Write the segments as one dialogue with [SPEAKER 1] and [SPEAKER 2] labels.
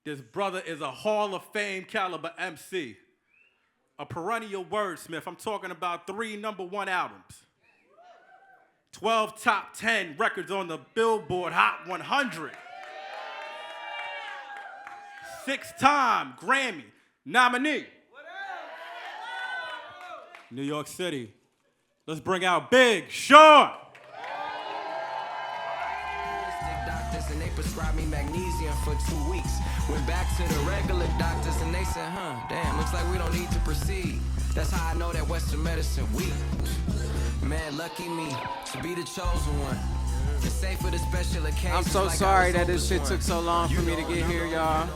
[SPEAKER 1] This brother is a Hall of Fame caliber MC, a perennial wordsmith. I'm talking about 3 #1 albums, 12 top 10 records on the Billboard Hot 100, 6-time Grammy nominee. New York City. Let's bring out Big Sean.
[SPEAKER 2] And they prescribed me magnesium for 2 weeks. Went back to the regular doctors and they said, damn, looks like we don't need to proceed. That's how I know that Western medicine weak. Man, lucky me to be the chosen one. It's safe for the special occasions.
[SPEAKER 3] I'm so sorry that this shit took so long for me to get here, y'all.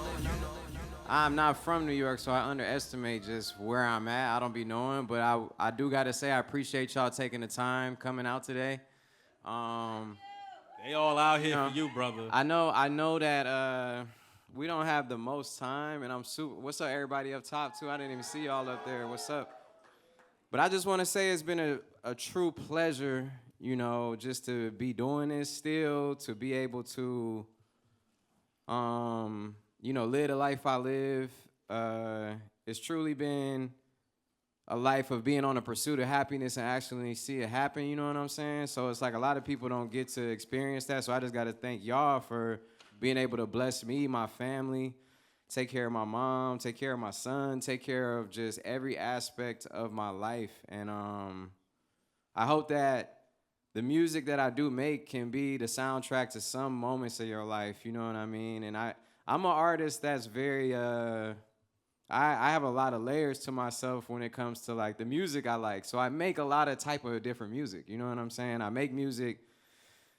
[SPEAKER 3] I'm not from New York, so I underestimate just where I'm at. I don't be knowing, but I do gotta say I appreciate y'all taking the time coming out today.
[SPEAKER 1] They all out here for you, brother.
[SPEAKER 3] I know that we don't have the most time, and I'm super. What's up, everybody up top too? I didn't even see y'all up there. What's up? But I just want to say it's been a true pleasure, just to be doing this still, to be able to, live the life I live. It's truly been a life of being on the pursuit of happiness and actually see it happen, you know what I'm saying? So it's like a lot of people don't get to experience that, so I just got to thank y'all for being able to bless me, my family, take care of my mom, take care of my son, take care of just every aspect of my life. And I hope that the music that I do make can be the soundtrack to some moments of your life, you know what I mean? And I'm an artist that's very... I have a lot of layers to myself when it comes to like the music I like. So I make a lot of type of different music. You know what I'm saying? I make music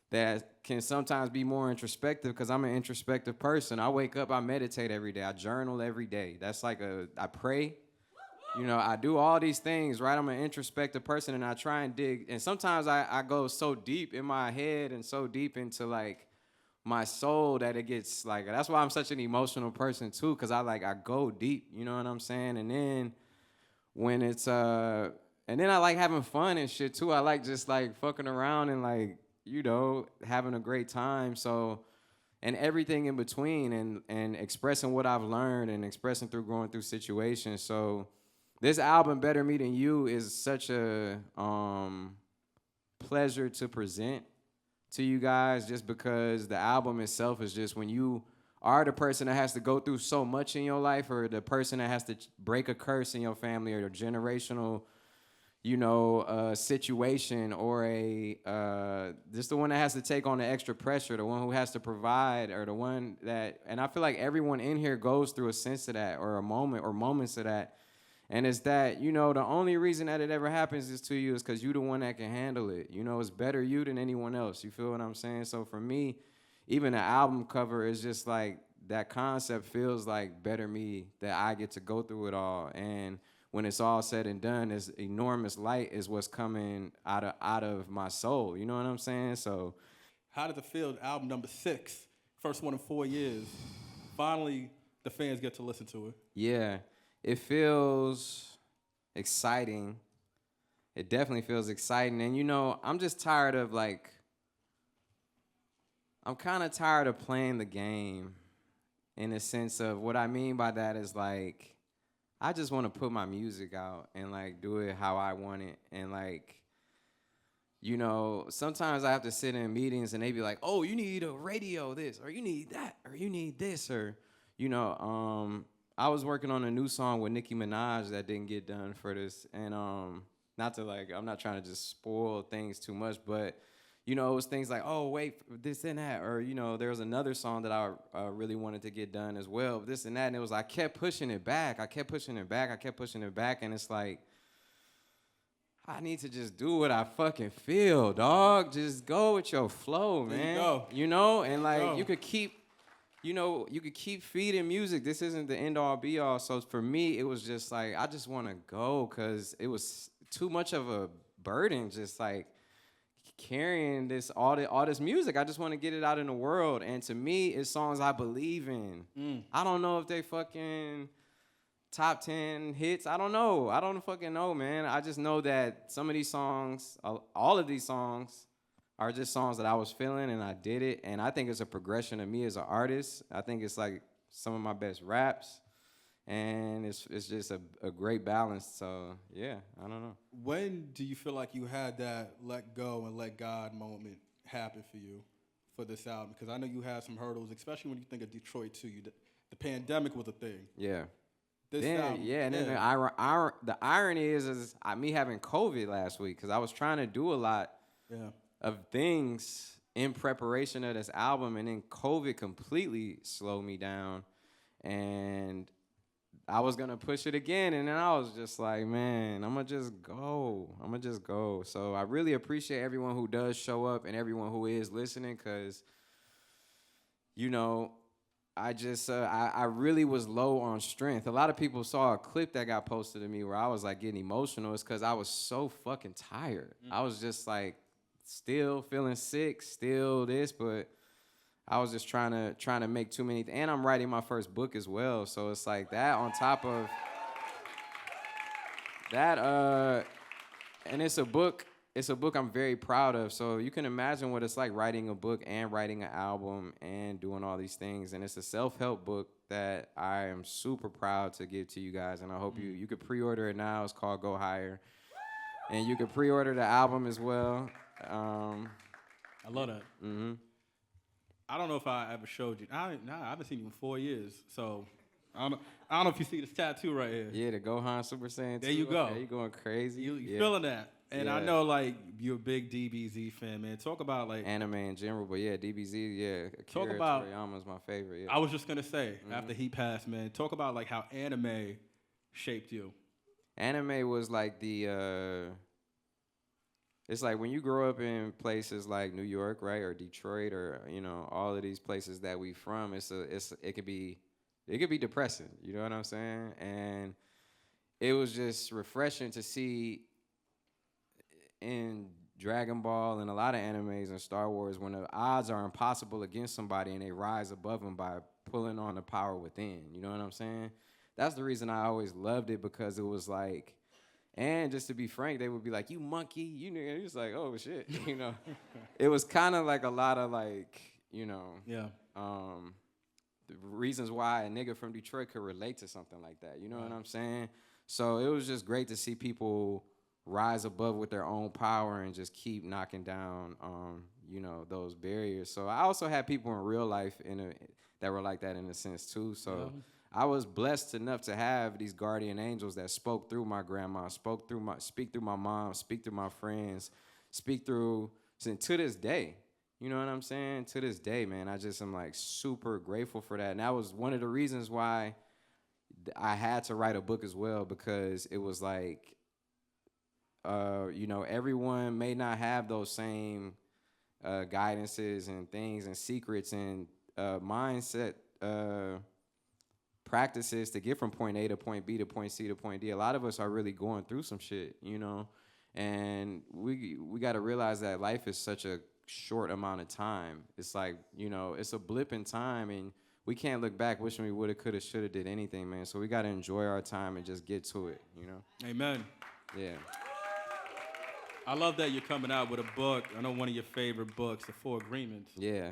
[SPEAKER 3] that can sometimes be more introspective because I'm an introspective person. I wake up, I meditate every day. I journal every day. That's like I pray. I do all these things, right? I'm an introspective person and I try and dig. And sometimes I go so deep in my head and so deep into like my soul that it gets like, that's why I'm such an emotional person too, because I go deep, you know what I'm saying? And then when it's and then I like having fun and shit too. I like just like fucking around and like, having a great time. So, and everything in between and expressing what I've learned and expressing through going through situations. So this album, Better Me Than You, is such a pleasure to present to you guys, just because the album itself is just when you are the person that has to go through so much in your life, or the person that has to break a curse in your family, or a generational, situation, or just the one that has to take on the extra pressure, the one who has to provide, or the one that, and I feel like everyone in here goes through a sense of that, or a moment, or moments of that. And it's that, the only reason that it ever happens is to you is because you're the one that can handle it. It's better you than anyone else. You feel what I'm saying? So for me, even the album cover is just like, that concept feels like better me, that I get to go through it all. And when it's all said and done, this enormous light is what's coming out of my soul. You know what I'm saying? So
[SPEAKER 1] how did it feel, album number 6, first one in 4 years? Finally, the fans get to listen to it.
[SPEAKER 3] Yeah. It feels exciting. It definitely feels exciting. And, I'm just tired of, I'm kind of tired of playing the game, in the sense of what I mean by that is, I just want to put my music out and, do it how I want it. And, sometimes I have to sit in meetings and they be like, oh, you need a radio this, or you need that, or you need this, or, I was working on a new song with Nicki Minaj that didn't get done for this, and not to I'm not trying to just spoil things too much, but it was things like, oh wait, this and that, or there was another song that I really wanted to get done as well, this and that, and it was I kept pushing it back, and it's like, I need to just do what I fucking feel, dog. Just go with your flow, man. And you could keep. You could keep feeding music. This isn't the end-all, be-all. So for me, it was just like, I just want to go because it was too much of a burden, just carrying all this music. I just want to get it out in the world. And to me, it's songs I believe in. I don't know if they fucking top 10 hits. I don't know. I don't fucking know, man. I just know that some of these songs, all of these songs, are just songs that I was feeling and I did it. And I think it's a progression of me as an artist. I think it's some of my best raps, and it's just a great balance. So yeah, I don't know.
[SPEAKER 1] When do you feel like you had that let go and let God moment happen for you for this album? Because I know you had some hurdles, especially when you think of Detroit too. The pandemic was a thing.
[SPEAKER 3] Yeah.
[SPEAKER 1] This
[SPEAKER 3] Then,
[SPEAKER 1] album,
[SPEAKER 3] yeah, and then the irony is me having COVID last week because I was trying to do a lot
[SPEAKER 1] yeah.
[SPEAKER 3] of things in preparation of this album, and then COVID completely slowed me down, and I was gonna push it again, and then I was just like, man, I'm gonna just go. So I really appreciate everyone who does show up and everyone who is listening, because, you know, I really was low on strength. A lot of people saw a clip that got posted to me where I was like getting emotional. It's because I was so fucking tired. I was just like still feeling sick, still this, but I was just trying to make too many. And I'm writing my first book as well, so it's like that on top of that. And it's a book. It's a book I'm very proud of. So you can imagine what it's like writing a book and writing an album and doing all these things. And it's a self-help book that I am super proud to give to you guys. And I hope you could pre-order it now. It's called Go Higher. And you can pre-order the album as well.
[SPEAKER 1] I love that.
[SPEAKER 3] Mm-hmm.
[SPEAKER 1] I don't know if I ever showed you. I haven't seen you in 4 years. So I don't know if you see this tattoo right here.
[SPEAKER 3] Yeah, the Gohan Super Saiyan 2.
[SPEAKER 1] There you go.
[SPEAKER 3] Okay, you going crazy.
[SPEAKER 1] You feeling that. And I
[SPEAKER 3] Yeah.
[SPEAKER 1] know, like, you're a big DBZ fan, man. Talk about, like...
[SPEAKER 3] Anime in general, but yeah, DBZ, yeah.
[SPEAKER 1] Talk
[SPEAKER 3] Akira
[SPEAKER 1] about...
[SPEAKER 3] Toriyama's my favorite, yeah.
[SPEAKER 1] I was just going to say, after he passed, man, talk about, like, how anime shaped you.
[SPEAKER 3] Anime was like it's like when you grow up in places like New York, right, or Detroit, or, you know, all of these places that we from, it could be depressing, you know what I'm saying? And it was just refreshing to see in Dragon Ball and a lot of animes and Star Wars when the odds are impossible against somebody and they rise above them by pulling on the power within, you know what I'm saying? That's the reason I always loved it, because it was like, and just to be frank, they would be like, you monkey, you know, and it's like, oh shit, you know. It was kind of like a lot of like, you know,
[SPEAKER 1] Yeah.
[SPEAKER 3] The reasons why a nigga from Detroit could relate to something like that, you know what I'm saying? So it was just great to see people rise above with their own power and just keep knocking down, you know, those barriers. So I also had people in real life that were like that in a sense too. So I was blessed enough to have these guardian angels that spoke through my grandma, speak through my mom, speak through my friends, speak through, and to this day, you know what I'm saying? To this day, man, I just am like super grateful for that. And that was one of the reasons why I had to write a book as well, because it was like, you know, everyone may not have those same guidances and things and secrets and mindset practices to get from point A to point B to point C to point D. A lot of us are really going through some shit, you know, and we got to realize that life is such a short amount of time. It's like, you know, it's a blip in time, and we can't look back wishing we woulda, coulda, shoulda did anything, man. So we got to enjoy our time and just get to it, you know.
[SPEAKER 1] Amen.
[SPEAKER 3] Yeah.
[SPEAKER 1] I love that you're coming out with a book. I know one of your favorite books, The Four Agreements.
[SPEAKER 3] Yeah.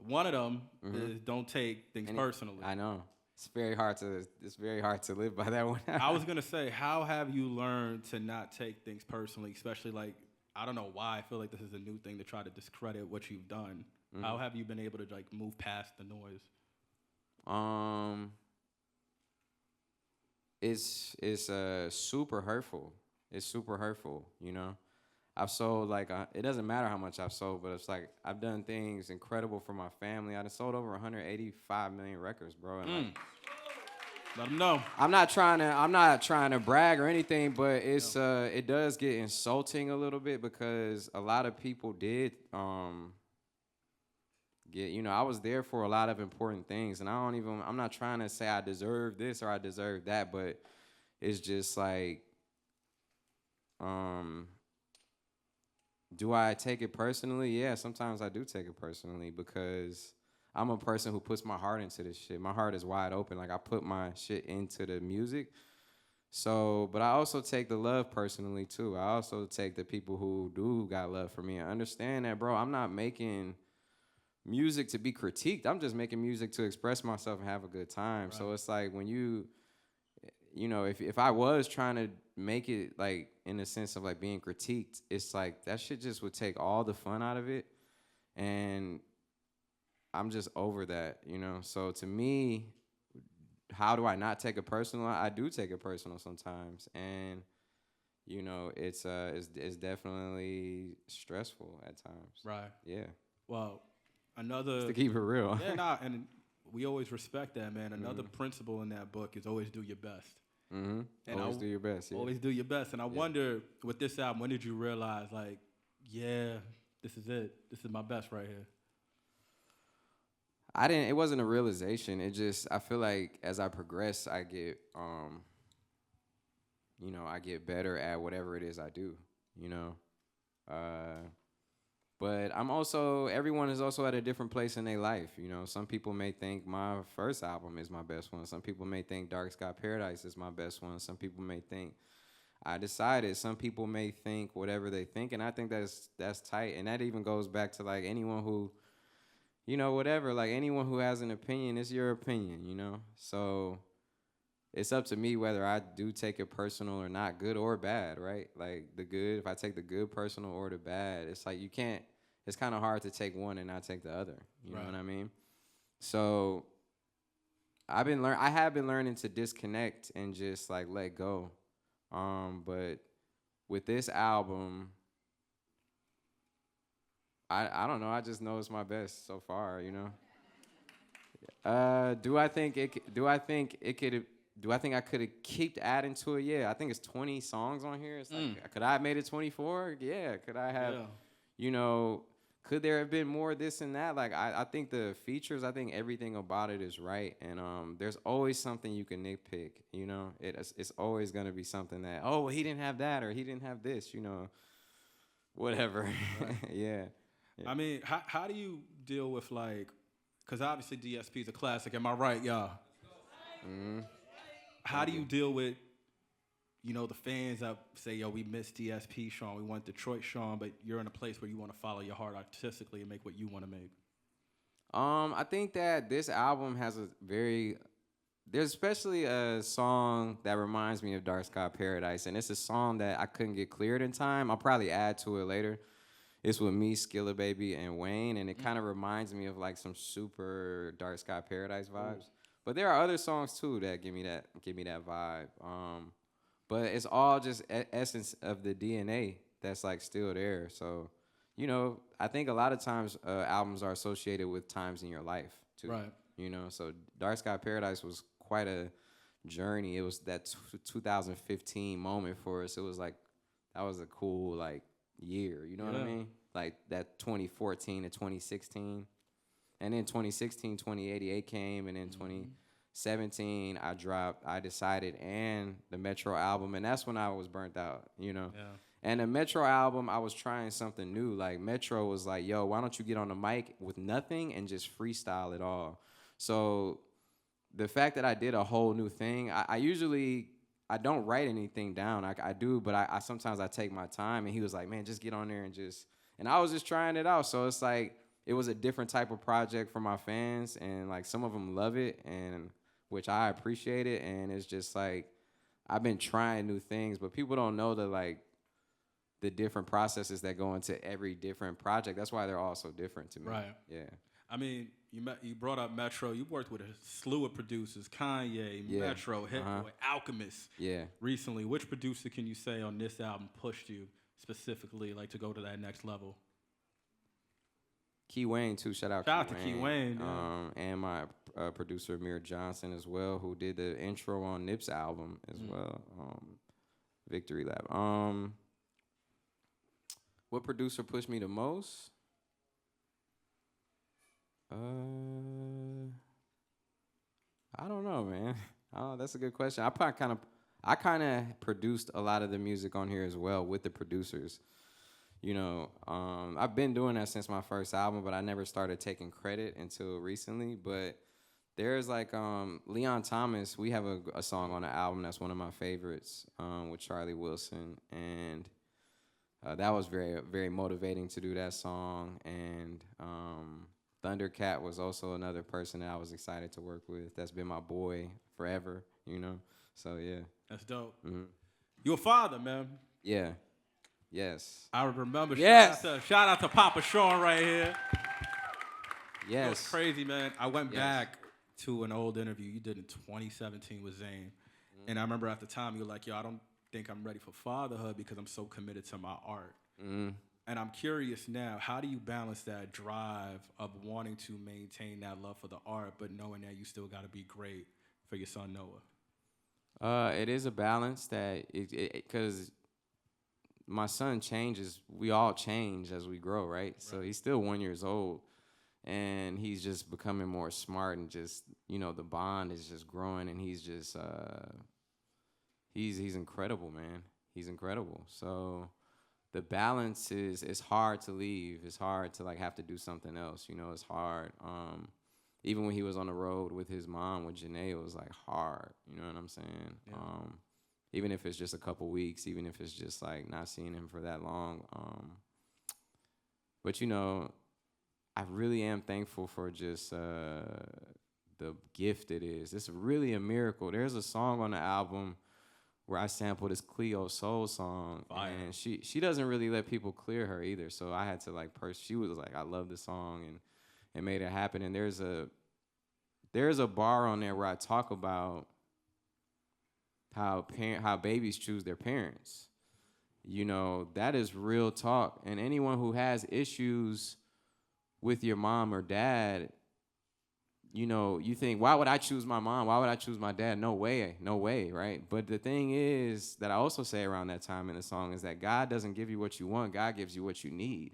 [SPEAKER 1] One of them is don't take things personally.
[SPEAKER 3] I know. It's very hard to live by that one.
[SPEAKER 1] I was gonna say, how have you learned to not take things personally, especially like, I don't know why I feel like this is a new thing to try to discredit what you've done. How have you been able to like move past the noise?
[SPEAKER 3] It's super hurtful. It's super hurtful, you know. I've sold like it doesn't matter how much I've sold, but it's like I've done things incredible for my family. I've sold over 185 million records, bro. And like,
[SPEAKER 1] let them know.
[SPEAKER 3] I'm not trying to brag or anything, but it's it does get insulting a little bit, because a lot of people did get, you know, I was there for a lot of important things, and I'm not trying to say I deserve this or I deserve that, but it's just like, do I take it personally? Yeah, sometimes I do take it personally, because I'm a person who puts my heart into this shit. My heart is wide open. Like, I put my shit into the music. So, but I also take the love personally, too. I also take the people who got love for me and understand that, bro, I'm not making music to be critiqued. I'm just making music to express myself and have a good time. Right. So it's like when you know, if I was trying to make it like in the sense of like being critiqued, it's like that shit just would take all the fun out of it. And I'm just over that, you know? So to me, how do I not take it personal? I do take it personal sometimes. And, you know, it's definitely stressful at times.
[SPEAKER 1] Right.
[SPEAKER 3] Yeah.
[SPEAKER 1] Well, another...
[SPEAKER 3] Just to keep it real.
[SPEAKER 1] Yeah, and we always respect that, man. Another principle in that book is always do your best.
[SPEAKER 3] Mm-hmm. And always do your best. Yeah.
[SPEAKER 1] Always do your best. And I wonder, with this album, when did you realize, like, yeah, this is it. This is my best right here.
[SPEAKER 3] It wasn't a realization. It just, I feel like as I progress, I get, you know, I get better at whatever it is I do, you know. But everyone is also at a different place in their life, you know. Some people may think my first album is my best one. Some people may think Dark Sky Paradise is my best one. Some people may think I Decided. Some people may think whatever they think, and I think that's tight. And that even goes back to like anyone who, you know, whatever, like anyone who has an opinion, it's your opinion, you know. So it's up to me whether I do take it personal or not, good or bad, right? Like the good, if I take the good personal or the bad, it's like you can't, it's kind of hard to take one and not take the other. You know what I mean? So I have been learning to disconnect and just like let go. But with this album, I don't know. I just know it's my best so far, you know. Do I think I could have kept adding to it? Yeah, I think it's 20 songs on here. It's like, could I have made it 24? Yeah. Could I have, you know, could there have been more this and that? Like, I think the features, I think everything about it is right. And there's always something you can nitpick, you know. It's always going to be something that, oh, well, he didn't have that or he didn't have this, you know, whatever. Right. Yeah.
[SPEAKER 1] I mean, how do you deal with, like, because obviously DSP is a classic, am I right, y'all? Mm-hmm. How do you deal with, you know, the fans that say, yo, we miss DSP Sean, we want Detroit Sean, but you're in a place where you want to follow your heart artistically and make what you want to make?
[SPEAKER 3] I think that this album has there's especially a song that reminds me of Dark Sky Paradise, and it's a song that I couldn't get cleared in time. I'll probably add to it later. It's with me, Skilla Baby, and Wayne, and it kind of reminds me of like some super Dark Sky Paradise vibes. Ooh. But there are other songs too that give me that vibe. But it's all just essence of the DNA that's like still there. So, you know, I think a lot of times albums are associated with times in your life too. Right. You know, so Dark Sky Paradise was quite a journey. It was that 2015 moment for us. It was like, that was a cool like year, you know what I mean? Like that 2014 to 2016. And then 2016, 2088 came, and then 2017 I Decided and the Metro album, and that's when I was burnt out, you know? Yeah. And the Metro album, I was trying something new. Like Metro was like, yo, why don't you get on the mic with nothing and just freestyle it all? So the fact that I did a whole new thing, I don't write anything down. I do, but I sometimes I take my time. And he was like, man, just get on there and I was just trying it out. So it's like, it was a different type of project for my fans. And like some of them love it, and which I appreciate it. And it's just like, I've been trying new things, but people don't know the different processes that go into every different project. That's why they're all so different to me. Right. Yeah.
[SPEAKER 1] I mean, you brought up Metro. You worked with a slew of producers, Kanye, Metro, Hit Boy, Alchemist. Yeah. Recently, which producer can you say on this album pushed you specifically, like to go to that next level?
[SPEAKER 3] Key Wayne too. Shout out to Key Wayne. And my producer Amir Johnson as well, who did the intro on Nip's album as well. Victory Lap. What producer pushed me the most? I don't know, man. That's a good question. I kind of produced a lot of the music on here as well with the producers. You know, I've been doing that since my first album, but I never started taking credit until recently. But there's like Leon Thomas. We have a song on the album that's one of my favorites with Charlie Wilson, and that was very, very motivating to do that song. And Thundercat was also another person that I was excited to work with. That's been my boy forever, you know. So yeah.
[SPEAKER 1] That's dope.
[SPEAKER 3] Mm-hmm.
[SPEAKER 1] You a father, man.
[SPEAKER 3] Yeah. Yes.
[SPEAKER 1] I remember.
[SPEAKER 3] Yes.
[SPEAKER 1] Shout out to Papa Sean right here.
[SPEAKER 3] Yes.
[SPEAKER 1] You know, it's crazy, man. I went
[SPEAKER 3] Yes.
[SPEAKER 1] back to an old interview you did in 2017 with Zane. And I remember at the time you were like, yo, I don't think I'm ready for fatherhood because I'm so committed to my art.
[SPEAKER 3] Mm-hmm.
[SPEAKER 1] And I'm curious now, how do you balance that drive of wanting to maintain that love for the art, but knowing that you still got to be great for your son Noah?
[SPEAKER 3] It is a balance that because my son changes. We all change as we grow, right? So he's still 1 year old, and he's just becoming more smart, and just, you know, the bond is just growing, and he's just he's incredible, man. He's incredible. So the balance is hard to leave. It's hard to like have to do something else. You know, it's hard. Even when he was on the road with his mom, with Jhené, it was like hard. You know what I'm saying?
[SPEAKER 1] Yeah.
[SPEAKER 3] Even if it's just a couple weeks, even if it's just like not seeing him for that long. But you know, I really am thankful for just the gift it is. It's really a miracle. There's a song on the album where I sampled this Cleo Soul song,
[SPEAKER 1] Fire.
[SPEAKER 3] and she doesn't really let people clear her either. So I had to like she was like, I love this song, and made it happen. And there's a bar on there where I talk about how babies choose their parents. You know, that is real talk. And anyone who has issues with your mom or dad, you know, you think, why would I choose my mom? Why would I choose my dad? No way, right? But the thing is that I also say around that time in the song is that God doesn't give you what you want. God gives you what you need.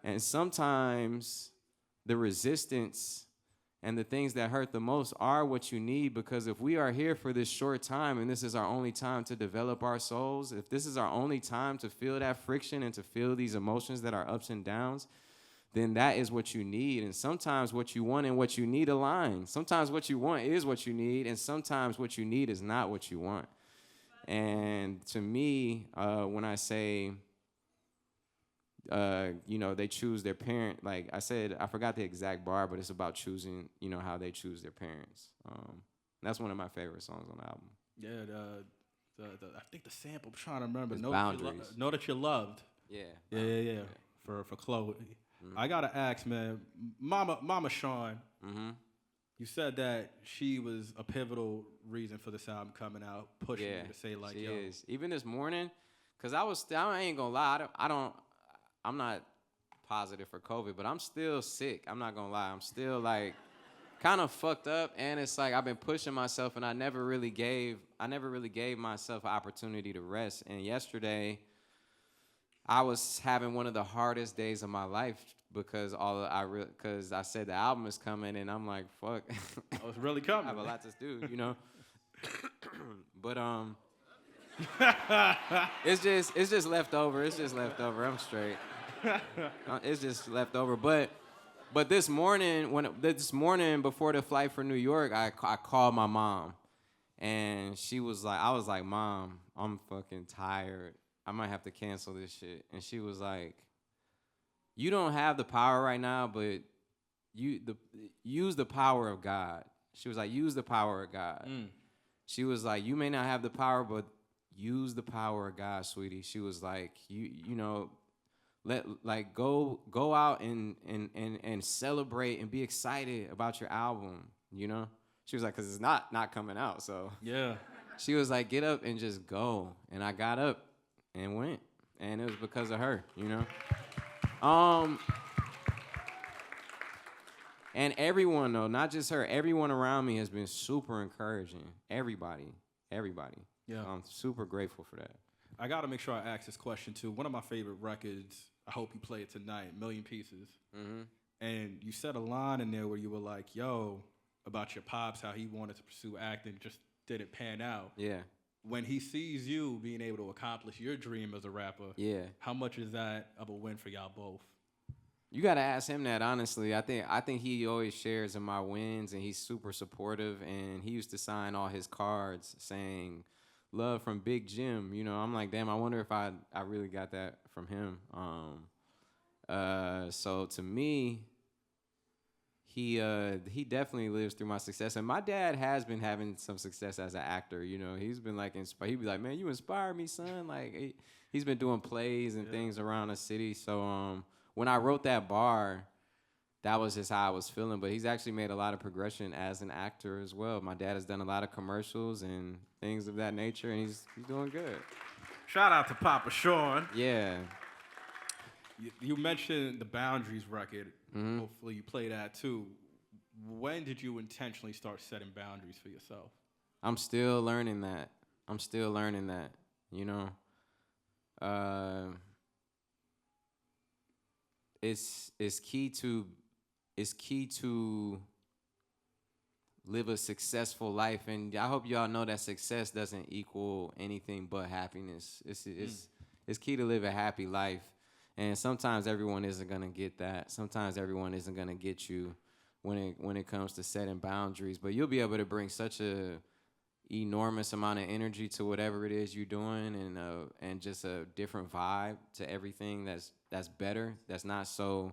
[SPEAKER 3] And sometimes the resistance and the things that hurt the most are what you need, because if we are here for this short time and this is our only time to develop our souls, if this is our only time to feel that friction and to feel these emotions that are ups and downs, then that is what you need. And sometimes what you want and what you need align. Sometimes what you want is what you need, and sometimes what you need is not what you want. And to me, when I say, you know, they choose their parent, like I said, I forgot the exact bar, but it's about choosing, you know, how they choose their parents. That's one of my favorite songs on the album.
[SPEAKER 1] Yeah, I think the sample, I'm trying to remember.
[SPEAKER 3] It's
[SPEAKER 1] Know
[SPEAKER 3] Boundaries.
[SPEAKER 1] Know that you're loved.
[SPEAKER 3] Yeah.
[SPEAKER 1] For Chloe. I gotta ask, man, Mama Sean, you said that she was a pivotal reason for this album coming out, pushing you to say like,
[SPEAKER 3] she
[SPEAKER 1] yo.
[SPEAKER 3] is. Even this morning, cause I ain't gonna lie, I'm not positive for COVID, but I'm still sick. I'm not gonna lie, I'm still like kind of fucked up, and it's like I've been pushing myself, and I never really gave myself an opportunity to rest. And yesterday, I was having one of the hardest days of my life because because I said the album is coming, and I'm like, fuck.
[SPEAKER 1] Oh, it's really coming.
[SPEAKER 3] I have a lot to do, you know. But it's just left over. It's just left over. I'm straight. It's just left over. But this morning before the flight for New York, I called my mom, and I was like, Mom, I'm fucking tired. I might have to cancel this shit. And she was like, you don't have the power right now, but use the power of God. She was like, use the power of God. She was like, you may not have the power, but use the power of God, sweetie. She was like, you know, go out and celebrate and be excited about your album, you know? She was like, because it's not coming out, so.
[SPEAKER 1] Yeah.
[SPEAKER 3] She was like, get up and just go. And I got up and went, and it was because of her, you know. And everyone though, not just her, everyone around me has been super encouraging. Everybody.
[SPEAKER 1] Yeah.
[SPEAKER 3] I'm super grateful for that.
[SPEAKER 1] I gotta make sure I ask this question too. One of my favorite records, I hope you play it tonight, Million Pieces. And you said a line in there where you were like, yo, about your pops, how he wanted to pursue acting, just didn't pan out.
[SPEAKER 3] Yeah.
[SPEAKER 1] When he sees you being able to accomplish your dream as a rapper, how much is that of a win for y'all both?
[SPEAKER 3] You gotta ask him that, honestly. I think he always shares in my wins, and he's super supportive. And he used to sign all his cards saying "Love from Big Jim." You know, I'm like, damn. I wonder if I really got that from him. So to me, he definitely lives through my success. And my dad has been having some success as an actor. You know, he's been like he'd be like, man, you inspire me, son. Like he's been doing plays and things around the city. So when I wrote that bar, that was just how I was feeling. But he's actually made a lot of progression as an actor as well. My dad has done a lot of commercials and things of that nature, and he's doing good.
[SPEAKER 1] Shout out to Papa Sean.
[SPEAKER 3] Yeah.
[SPEAKER 1] You mentioned the Boundaries record. Hopefully you play that too. When did you intentionally start setting boundaries for yourself?
[SPEAKER 3] I'm still learning that. You know. It's key to live a successful life, and I hope y'all know that success doesn't equal anything but happiness. It's key to live a happy life, and sometimes everyone isn't gonna get that. Sometimes everyone isn't gonna get you when it comes to setting boundaries. But you'll be able to bring such a enormous amount of energy to whatever it is you're doing, and just a different vibe to everything that's better. That's not so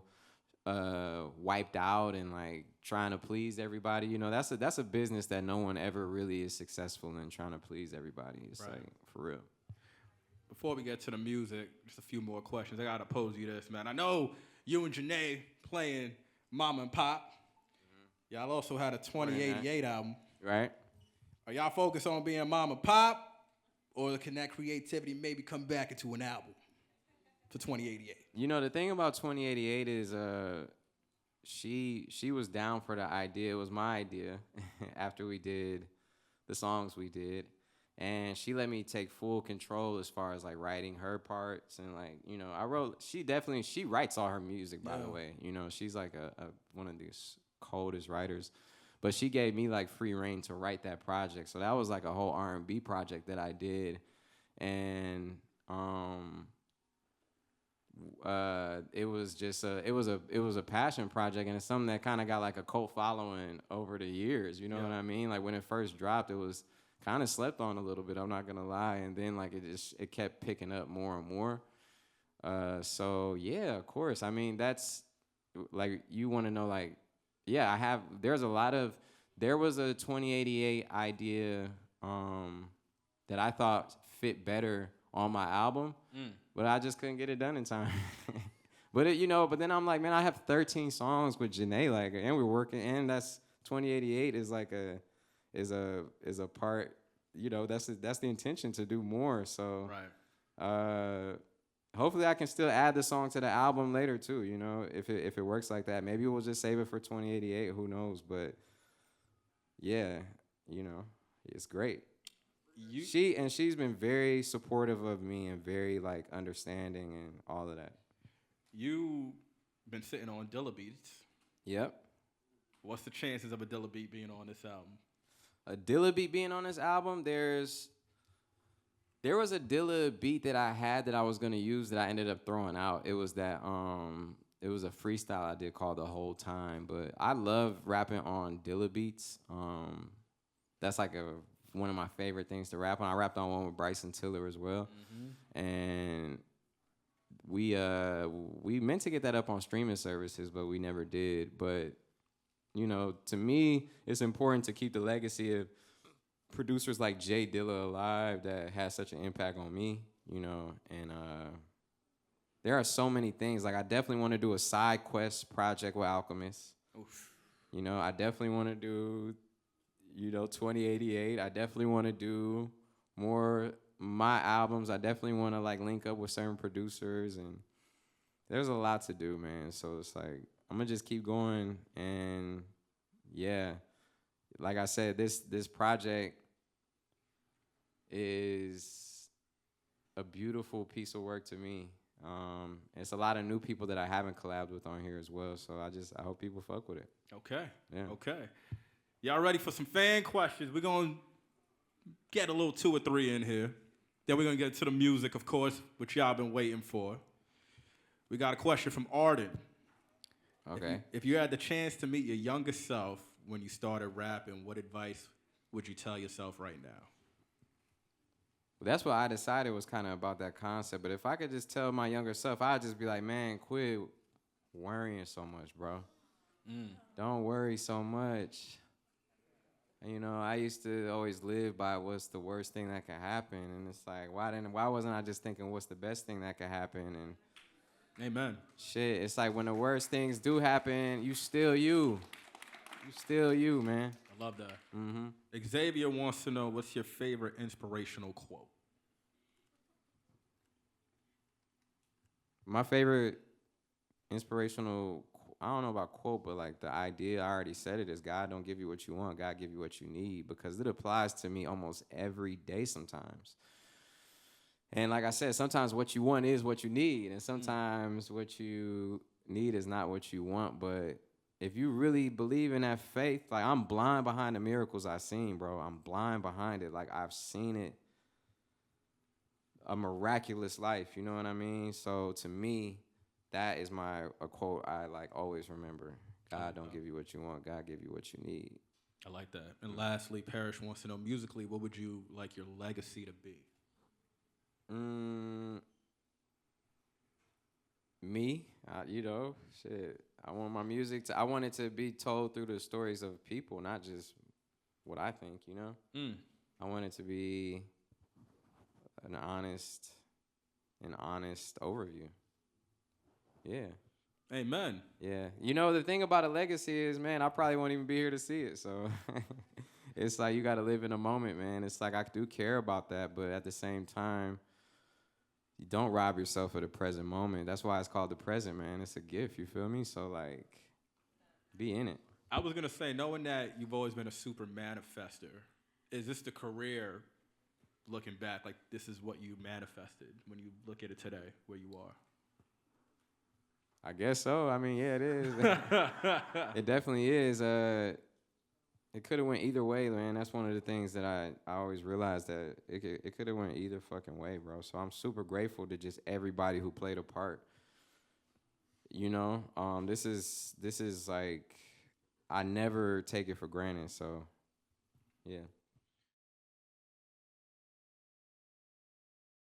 [SPEAKER 3] wiped out and like trying to please everybody. You know, that's a business that no one ever really is successful in, trying to please everybody. It's
[SPEAKER 1] right.
[SPEAKER 3] like, for real.
[SPEAKER 1] Before we get to the music, just a few more questions. I gotta pose you this, man. I know you and Jhené playing Mama and Pop. Y'all also had a 2088 album.
[SPEAKER 3] Right.
[SPEAKER 1] Are y'all focused on being Mama Pop, or can that creativity maybe come back into an album for 2088?
[SPEAKER 3] You know, the thing about 2088 is she was down for the idea. It was my idea after we did the songs we did. And she let me take full control as far as like writing her parts, and like, you know, she writes all her music, by the way. You know, she's like a one of these coldest writers. But she gave me like free reign to write that project. So that was like a whole R&B project that I did. And it was just it was a passion project, and it's something that kind of got like a cult following over the years. You know what I mean? Like when it first dropped, it was kind of slept on a little bit, I'm not gonna lie. And then like it kept picking up more and more. So yeah, of course. I mean, that's like, you want to know, like, yeah, there was a 2088 idea that I thought fit better on my album, but I just couldn't get it done in time. But then I'm like, man, I have 13 songs with Jhené, like, and we're working, and that's 2088 is like is a part, you know, that's the intention, to do more. So hopefully I can still add the song to the album later too, you know, if it works like that. Maybe we'll just save it for 2088, who knows. But yeah, you know, it's great. She's been very supportive of me and very like understanding and all of that.
[SPEAKER 1] You been sitting on Dilla beats.
[SPEAKER 3] Yep.
[SPEAKER 1] What's the chances of a Dilla beat being on this album?
[SPEAKER 3] A Dilla beat being on this album? There was a Dilla beat that I had that I was gonna use that I ended up throwing out. It was that it was a freestyle I did called The Whole Time. But I love rapping on Dilla beats. That's like one of my favorite things to rap on. I rapped on one with Bryson Tiller as well. And we meant to get that up on streaming services, but we never did. But you know, to me, it's important to keep the legacy of producers like Jay Dilla alive that has such an impact on me, you know. And there are so many things. Like, I definitely want to do a side quest project with Alchemist. Oof. You know, I definitely want to do, you know, 2088. I definitely want to do more my albums. I definitely want to like link up with certain producers, and there's a lot to do, man. So it's like, I'm gonna just keep going. And yeah, like I said, this project is a beautiful piece of work to me. It's a lot of new people that I haven't collabed with on here as well. So I hope people fuck with it.
[SPEAKER 1] Okay.
[SPEAKER 3] Yeah.
[SPEAKER 1] Okay. Y'all ready for some fan questions? We're gonna get a little 2 or 3 in here. Then we're gonna get to the music, of course, which y'all been waiting for. We got a question from Arden.
[SPEAKER 3] Okay.
[SPEAKER 1] If you had the chance to meet your younger self when you started rapping, what advice would you tell yourself right now?
[SPEAKER 3] Well, that's what I decided was kind of about that concept. But if I could just tell my younger self, I'd just be like, man, quit worrying so much, bro. Don't worry so much. You know, I used to always live by what's the worst thing that could happen, and it's like, why wasn't I just thinking what's the best thing that could happen? And
[SPEAKER 1] Amen.
[SPEAKER 3] shit, it's like when the worst things do happen, you still you. You still you, man.
[SPEAKER 1] I love that. Xavier wants to know, what's your favorite inspirational quote?
[SPEAKER 3] My favorite inspirational, I don't know about quote, but like the idea, I already said it, is God don't give you what you want, God give you what you need, because it applies to me almost every day sometimes. And like I said, sometimes what you want is what you need, and sometimes what you need is not what you want. But if you really believe in that faith, like I'm blind behind the miracles I've seen, bro. I'm blind behind it. Like I've seen it, a miraculous life, you know what I mean? So to me, that is a quote I like always remember. God don't give you what you want, God give you what you need.
[SPEAKER 1] I like that. And lastly, Parrish wants to know, musically, what would you like your legacy to be?
[SPEAKER 3] Me, you know, shit. I want my music I want it to be told through the stories of people, not just what I think, you know? I want it to be an honest overview. Yeah.
[SPEAKER 1] Amen.
[SPEAKER 3] Yeah. You know, the thing about a legacy is, man, I probably won't even be here to see it. So it's like you got to live in a moment, man. It's like I do care about that, but at the same time, you don't rob yourself of the present moment. That's why it's called the present, man. It's a gift, you feel me? So, like, be in it.
[SPEAKER 1] I was going to say, knowing that you've always been a super manifester, is this the career, looking back, like this is what you manifested when you look at it today, where you are?
[SPEAKER 3] I guess so. I mean, yeah, it is. It definitely is. It could have went either way, man. That's one of the things that I always realized, that it could have went either fucking way, bro. So I'm super grateful to just everybody who played a part. You know, this is like, I never take it for granted. So, yeah.